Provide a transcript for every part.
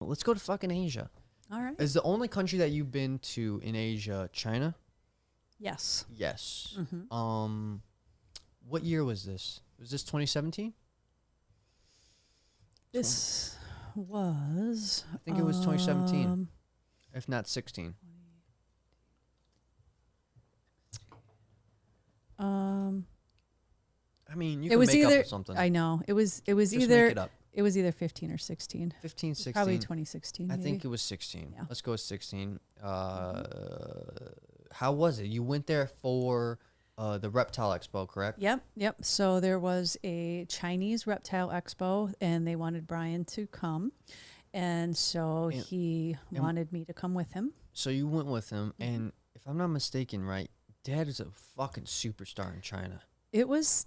Let's go to fucking Asia. All right. Is the only country that you've been to in Asia China? Yes. Yes. Mm-hmm. What year was this? Was this 2017? This was. I think it was 2017, if not 16. I mean, you can make up something. I know it was Just either make it up. It was either 15 or 16. 15, 16. Probably 2016. I maybe. think it was 16. Yeah. Let's go with 16. How was it? You went there for the Reptile Expo, correct? Yep. So there was a Chinese reptile expo, and they wanted Brian to come, and so he wanted me to come with him. So you went with him, and if I'm not mistaken, right, Dad is a fucking superstar in China. It was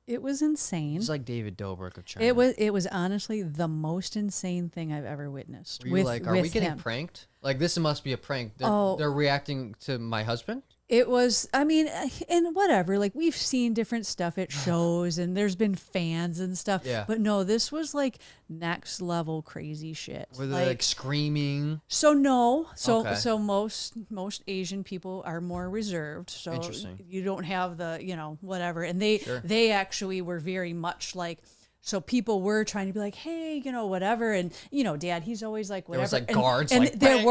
insane. He's like David Dobrik of China. It was honestly the most insane thing I've ever witnessed. Were you like, are we getting pranked? Like, this must be a prank. They're reacting to my husband? It was, I mean, and whatever, like we've seen different stuff at shows and there's been fans and stuff. Yeah. But no, this was like next level crazy shit. Were they like screaming? So no. So Okay. so most Asian people are more reserved. So Interesting. you don't have the, whatever. And they actually were very much like, so people were trying to be like, hey, whatever. And, Dad, he's always like, whatever. There was like guards. And like, there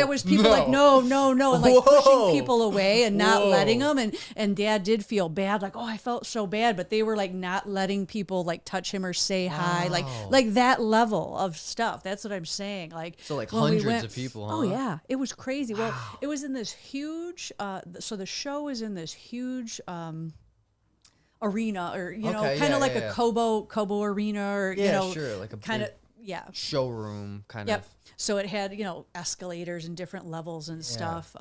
was people like, no, and like pushing people away and not letting them. And Dad did feel bad. Like, oh, I felt so bad. But they were like not letting people like touch him or say hi. Like that level of stuff. That's what I'm saying. Like, so like hundreds of people, huh? Oh, yeah. It was crazy. Well, it was in this huge, so the show was in this huge, arena, or kind of like a Kobo arena, or sure, like a kind of showroom kind of. So it had escalators and different levels and stuff.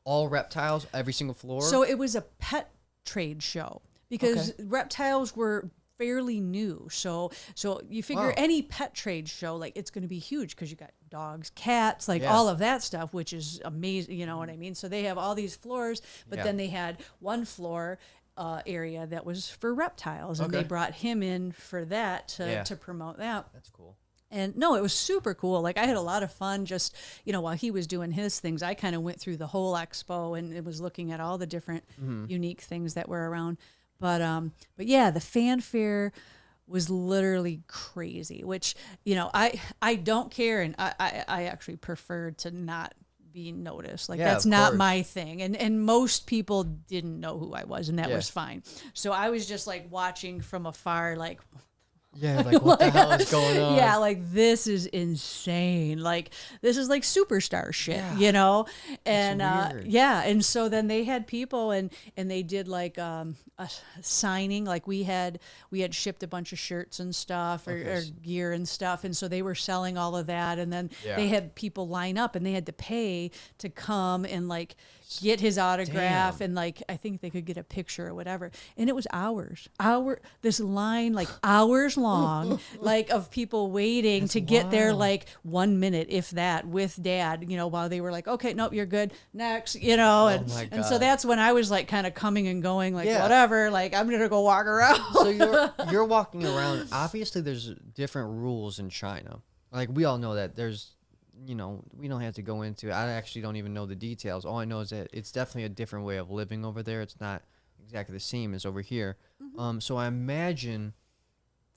All reptiles, every single floor. So it was a pet trade show because reptiles were fairly new. So you figure any pet trade show, like it's going to be huge because you got dogs, cats, like all of that stuff, which is amazing. You know what I mean? So they have all these floors, but then they had one floor area that was for reptiles, and they brought him in for that to promote that. That's cool. And no, it was super cool. Like I had a lot of fun just, while he was doing his things, I kind of went through the whole expo and it was looking at all the different unique things that were around. But yeah, the fanfare was literally crazy, which, I don't care. And I actually prefer to not be noticed. Like that's not my thing. And most people didn't know who I was, and that was fine. So I was just like watching from afar, like, like what the hell is going on? Yeah, like this is insane. Like this is like superstar shit, And and so then they had people and they did like a signing. Like we had shipped a bunch of shirts and stuff or gear and stuff, and so they were selling all of that. And then they had people line up and they had to pay to come and like get his autograph. And like I think they could get a picture or whatever. And it was this line like hours long, like of people waiting to get there, like 1 minute, if that, with Dad, while they were like, okay, nope, you're good, next, and so that's when I was like kind of coming and going, like whatever, like I'm gonna go walk around. So you're walking around. Obviously there's different rules in China, like we all know that. There's we don't have to go into it. I actually don't even know the details. All I know is that it's definitely a different way of living over there. It's not exactly the same as over here. So I imagine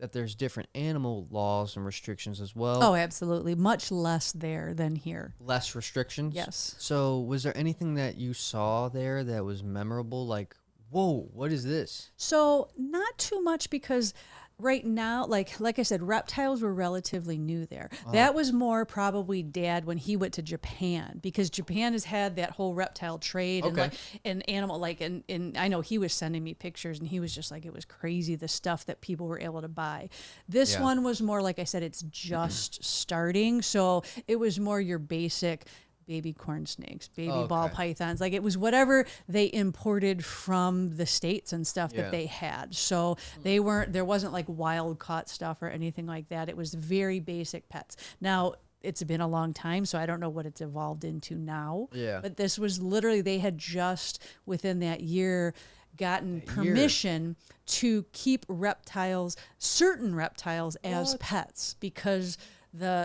that there's different animal laws and restrictions as well. Oh, absolutely. Much less there than here. Less restrictions? Yes. So was there anything that you saw there that was memorable? Like, whoa, what is this? So not too much, because right now, like I said, reptiles were relatively new there. That was more probably Dad when he went to Japan, because Japan has had that whole reptile trade and animal, like, and I know he was sending me pictures and he was just like, it was crazy the stuff that people were able to buy. This one was more, like I said, it's just starting. So it was more your basic baby corn snakes, baby ball pythons. Like it was whatever they imported from the States and stuff that they had. So there wasn't like wild caught stuff or anything like that. It was very basic pets. Now, it's been a long time, so I don't know what it's evolved into now. Yeah. But this was literally, they had just within that year gotten permission to keep certain reptiles as pets, because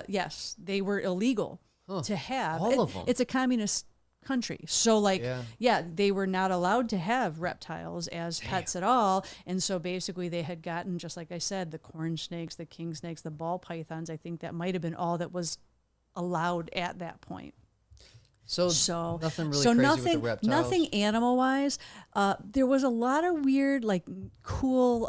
yes, they were illegal to have. All of them. It's a communist country. So like, they were not allowed to have reptiles as pets at all. And so basically they had gotten, just like I said, the corn snakes, the king snakes, the ball pythons. I think that might have been all that was allowed at that point. So nothing really crazy with the reptiles? Nothing animal-wise. There was a lot of weird, like, cool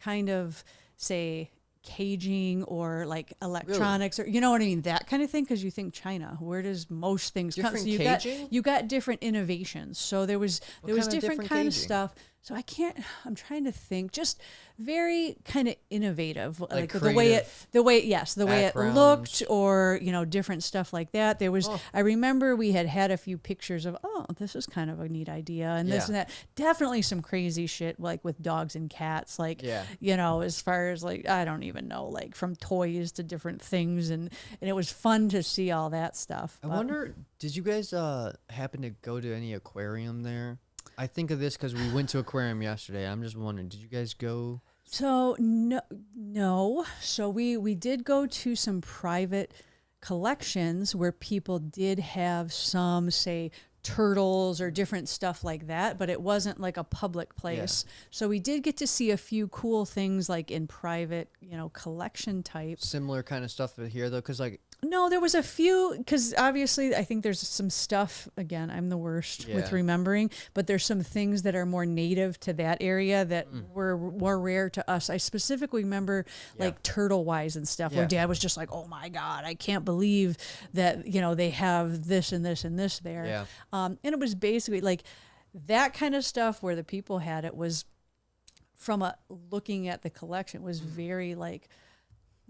kind of, say, caging or like electronics or you know what I mean, that kind of thing, because you think China, where does most things come? So you got different innovations. So there was different kind of stuff. So I'm trying to think, just very kind of innovative, like the way it looked, or different stuff like that. There was I remember we had a few pictures of, this is kind of a neat idea, and this and that. Definitely some crazy shit like with dogs and cats, like as far as like I don't even know, like from toys to different things, and it was fun to see all that stuff. I wonder, did you guys happen to go to any aquarium there? I think of this because we went to aquarium yesterday. I'm just wondering, did you guys go? So no. So we did go to some private collections where people did have some, say, turtles or different stuff like that, but it wasn't like a public place. So we did get to see a few cool things like in private, collection type. Similar kind of stuff here though, because like. No, there was a few, because obviously I think there's some stuff, again, I'm the worst with remembering, but there's some things that are more native to that area that were more rare to us. I specifically remember like turtle-wise and stuff where Dad was just like, oh my God, I can't believe that, they have this and this and this there. Yeah. And it was basically like that kind of stuff where the people had it was from looking at the collection was very like,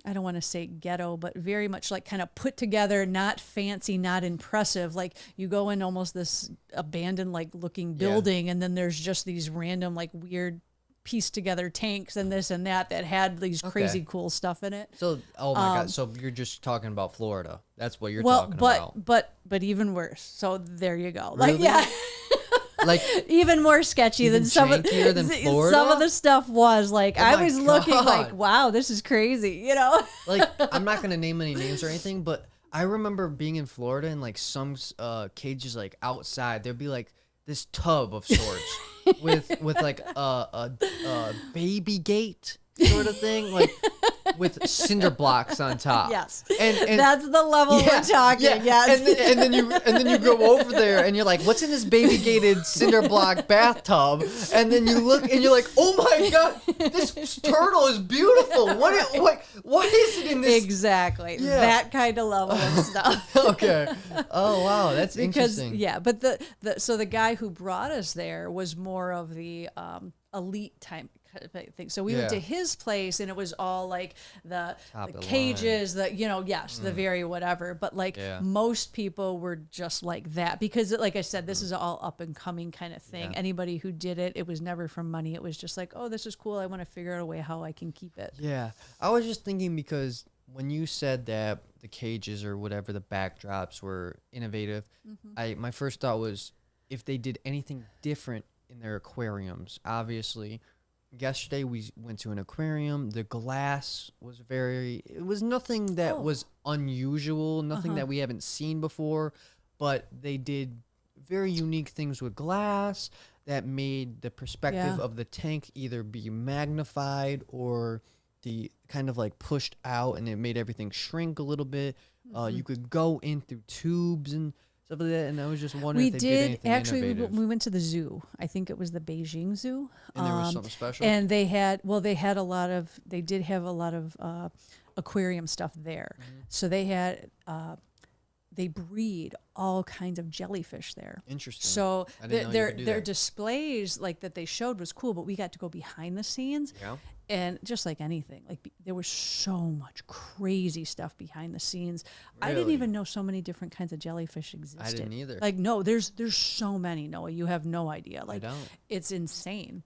I don't want to say ghetto, but very much like kind of put together, not fancy, not impressive. Like you go in almost this abandoned like looking building, and then there's just these random like weird pieced together tanks and this and that had these crazy cool stuff in it. So, oh my God. So you're just talking about Florida. That's what you're talking about. But even worse. So there you go. Really? Like, like even more sketchy than some of the stuff was. Like I was looking like, wow, this is crazy, Like I'm not gonna name any names or anything, but I remember being in Florida and like some cages like outside, there'd be like this tub of sorts with like a baby gate sort of thing, like with cinder blocks on top. Yes, and that's the level we're talking. Yeah. Yes, and then you go over there and you're like, what's in this baby gated cinder block bathtub? And then you look and you're like, oh my God, this turtle is beautiful. Why is it in this? Exactly, that kind of level of stuff. Okay. Oh wow, that's interesting. Yeah, but the guy who brought us there was more of the elite type thing. So we went to his place and it was all like the cages, the very whatever. But like most people were just like that because like I said, this is all up and coming kind of thing. Yeah. Anybody who did it, it was never for money. It was just like, oh, this is cool. I want to figure out a way how I can keep it. Yeah. I was just thinking because when you said that the cages or whatever, the backdrops were innovative, my first thought was if they did anything different in their aquariums. Obviously, yesterday we went to an aquarium. The glass was it was nothing that was unusual, nothing that we haven't seen before, but they did very unique things with glass that made the perspective of the tank either be magnified or the kind of like pushed out, and it made everything shrink a little bit. You could go in through tubes and stuff like that, and I was just wondering if they did anything innovative. We went to the zoo. I think it was the Beijing Zoo. And there was something special? And they did have a lot of aquarium stuff there. So they had, they breed all kinds of jellyfish there. Interesting. So their displays like that they showed was cool, but we got to go behind the scenes. Yeah. And just like anything, like there was so much crazy stuff behind the scenes. Really? I didn't even know so many different kinds of jellyfish existed. I didn't either. Like, no, there's so many, Noah. You have no idea. Like, I don't. It's insane.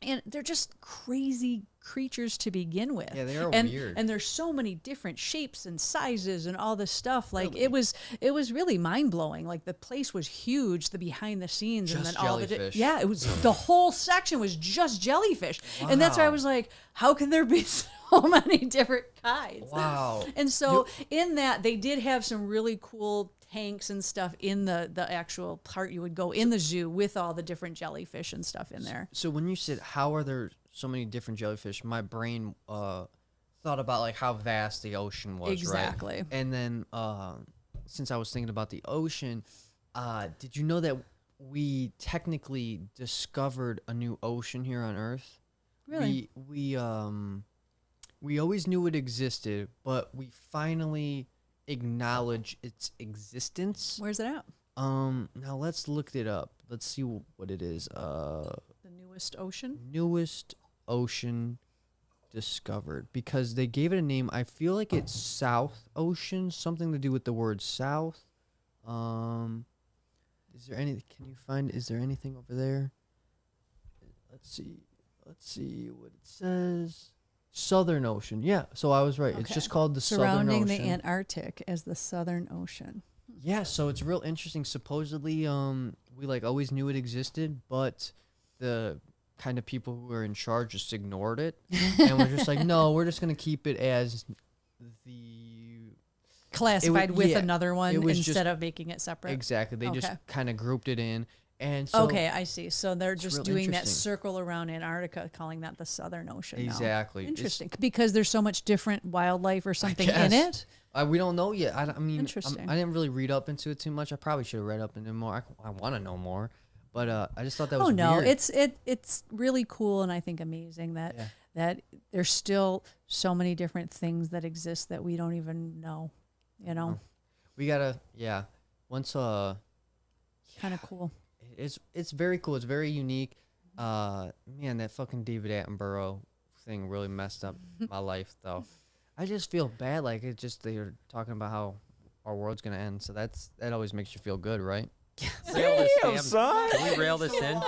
And they're just crazy creatures to begin with. Yeah, they are weird. And there's so many different shapes and sizes and all this stuff. Like really? It was really mind blowing. Like the place was huge, the behind the scenes, just and then all jellyfish. It was the whole section was just jellyfish. Wow. And that's why I was like, how can there be so so many different kinds. Wow. And so in that, they did have some really cool tanks and stuff in the actual part you would go in the zoo with all the different jellyfish and stuff in there. So when you said, how are there so many different jellyfish, my brain thought about like how vast the ocean was, Exactly. right? And then since I was thinking about the ocean, did you know that we technically discovered a new ocean here on Earth? Really? We always knew it existed, but we finally acknowledge its existence. Where's it at? Now let's look it up. Let's see what it is. The newest ocean? Newest ocean discovered, because they gave it a name. I feel like it's South Ocean, something to do with the word south. Is there any? Can you find? Is there anything over there? Let's see what it says. Southern Ocean. Yeah, so I was right. It's just called the Surrounding Southern Ocean. the Antarctic as the Southern Ocean. Yeah, so it's real interesting. Supposedly, we like always knew it existed, but the kind of people who were in charge just ignored it, and we're just like, no, we're just gonna keep it as the classified with another one instead instead of making it separate. Exactly. They just kind of grouped it in. And so okay, I see. So they're just doing that interesting. circle around Antarctica, calling that the Southern Ocean. Exactly. Now. Interesting. Because there's so much different wildlife or something in it. We don't know yet. I mean, Interesting. I didn't really read up into it too much. I probably should have read up into it more. I want to know more. But I just thought that was weird. It's really cool and I think amazing that there's still so many different things that exist that we don't even know, you know. We gotta once kind of cool. It's very cool. It's very unique. Man, that fucking David Attenborough thing really messed up my life though. I just feel bad, like they're talking about how our world's gonna end, so that always makes you feel good, right? Rail this, Sam. Can we rail this in?